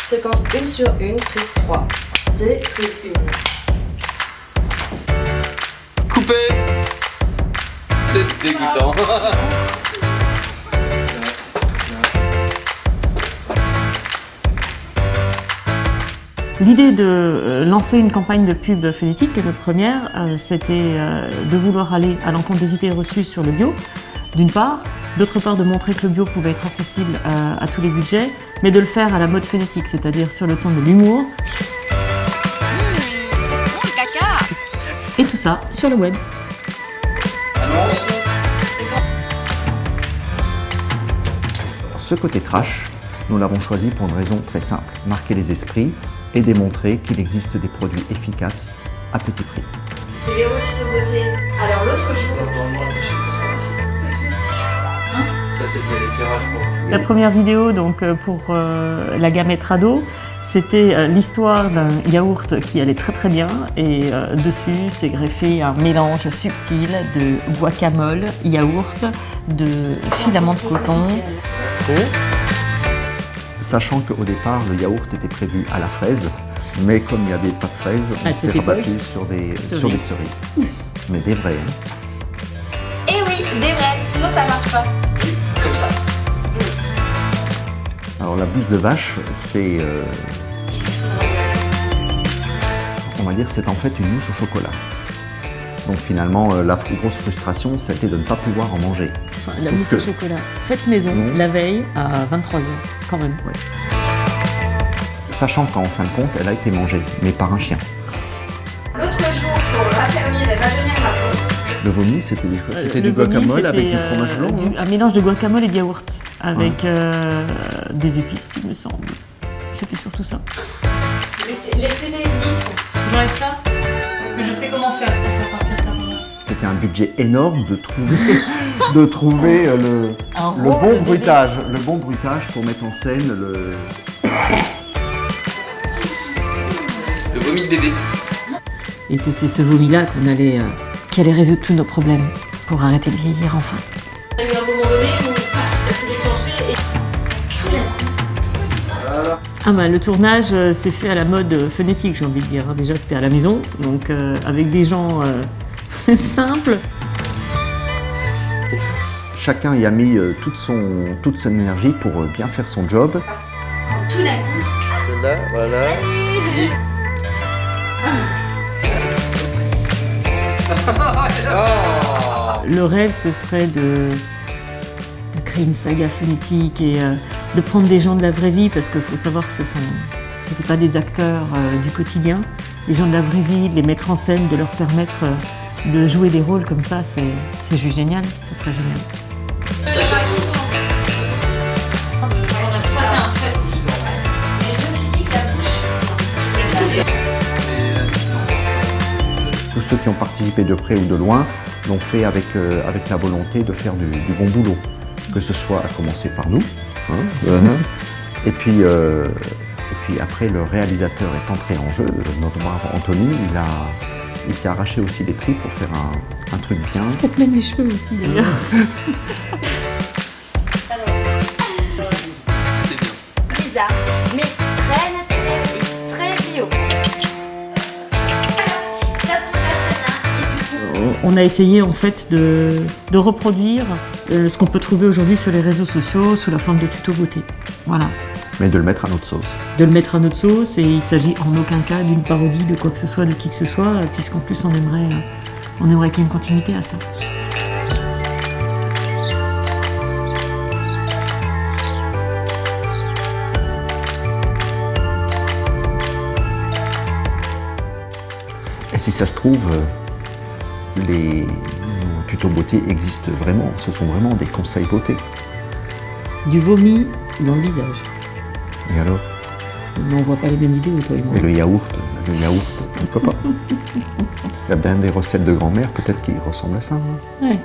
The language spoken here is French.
Séquence 1 sur 1, prise 3. C'est prise 1. Coupé. C'est dégoûtant. L'idée de lancer une campagne de pub phonétique, notre première, c'était de vouloir aller à l'encontre des idées reçues sur le bio, d'une part. D'autre part, de montrer que le bio pouvait être accessible à tous les budgets, mais de le faire à la mode phonétique, c'est-à-dire sur le ton de l'humour. C'est bon le caca. Et tout ça sur le web. Annonce. Ce côté trash, nous l'avons choisi pour une raison très simple, marquer les esprits et démontrer qu'il existe des produits efficaces à petit prix. C'est Véro Tuto Beauté. Alors l'autre jour... Ça c'était l'éclairage quoi. La première vidéo donc, pour la gamette Rado, c'était l'histoire d'un yaourt qui allait très très bien et dessus s'est greffé un mélange subtil de guacamole, yaourt, de filaments de coton. Sachant qu'au départ, le yaourt était prévu à la fraise, mais comme il n'y avait pas de fraises, on s'est rabattu sur des cerises. Mais des vraies. Hein. Eh oui, des vrais, sinon ça marche pas. Comme ça. Alors la bouse de vache, c'est, on va dire, c'est en fait une mousse au chocolat. Donc finalement, la grosse frustration, c'était de ne pas pouvoir en manger. Enfin, la mousse au chocolat faite maison, la veille à 23h, quand même. Ouais. Sachant qu'en fin de compte, elle a été mangée, mais par un chien. L'autre jour, pour raffermir et rajeunir ma peau, Le vomi, c'était du Le vomi, guacamole avec c'était, du fromage blanc. Hein. un mélange de guacamole et de yaourt, avec des épices, il me semble. C'était surtout ça. Laissez-les lisses. J'enlève ça parce que je sais comment faire pour faire partir ça par là. C'était un budget énorme de trouver, le bon bruitage pour mettre en scène le... Le vomi de bébé. Et que c'est ce vomi-là qui allait résoudre tous nos problèmes pour arrêter de vieillir enfin. Il y a eu un moment donné où paf, ça s'est déclenché et tout d'un coup, Ah bah, le tournage s'est fait à la mode phonétique, j'ai envie de dire. Déjà c'était à la maison, donc avec des gens simples. Chacun y a mis toute son énergie pour bien faire son job. quand tout d'un coup, Celle-là, voilà. Le rêve, ce serait de créer une saga phonétique et de prendre des gens de la vraie vie, parce qu'il faut savoir que c'était pas des acteurs du quotidien, des gens de la vraie vie, de les mettre en scène, de leur permettre de jouer des rôles comme ça, c'est juste génial, ça serait génial. ça c'est un fait. Mais je me suis dit que la bouche, Tous ceux qui ont participé de près ou de loin l'ont fait avec la volonté de faire du bon boulot. Que ce soit à commencer par nous. Hein, et puis après, le réalisateur est entré en jeu. Notre brave Anthony, il s'est arraché aussi les tripes pour faire un truc bien. Peut-être même les cheveux aussi d'ailleurs. bizarre, mais très naturel et très bio. Ça se trouve ça très bien et du coup, On a essayé en fait de reproduire ce qu'on peut trouver aujourd'hui sur les réseaux sociaux sous la forme de tuto beauté. Voilà. Mais de le mettre à notre sauce. De le mettre à notre sauce, et il s'agit en aucun cas d'une parodie de quoi que ce soit, de qui que ce soit, puisqu'en plus on aimerait qu'il y ait une continuité à ça. Et si ça se trouve, les tutos beauté existent vraiment. Ce sont vraiment des conseils beauté. Du vomi dans le visage. Et alors? Mais on voit pas les mêmes vidéos, toi et moi. Et le yaourt, pourquoi pas? Il y a bien des recettes de grand-mère peut-être qui ressemblent à ça. Hein. Ouais.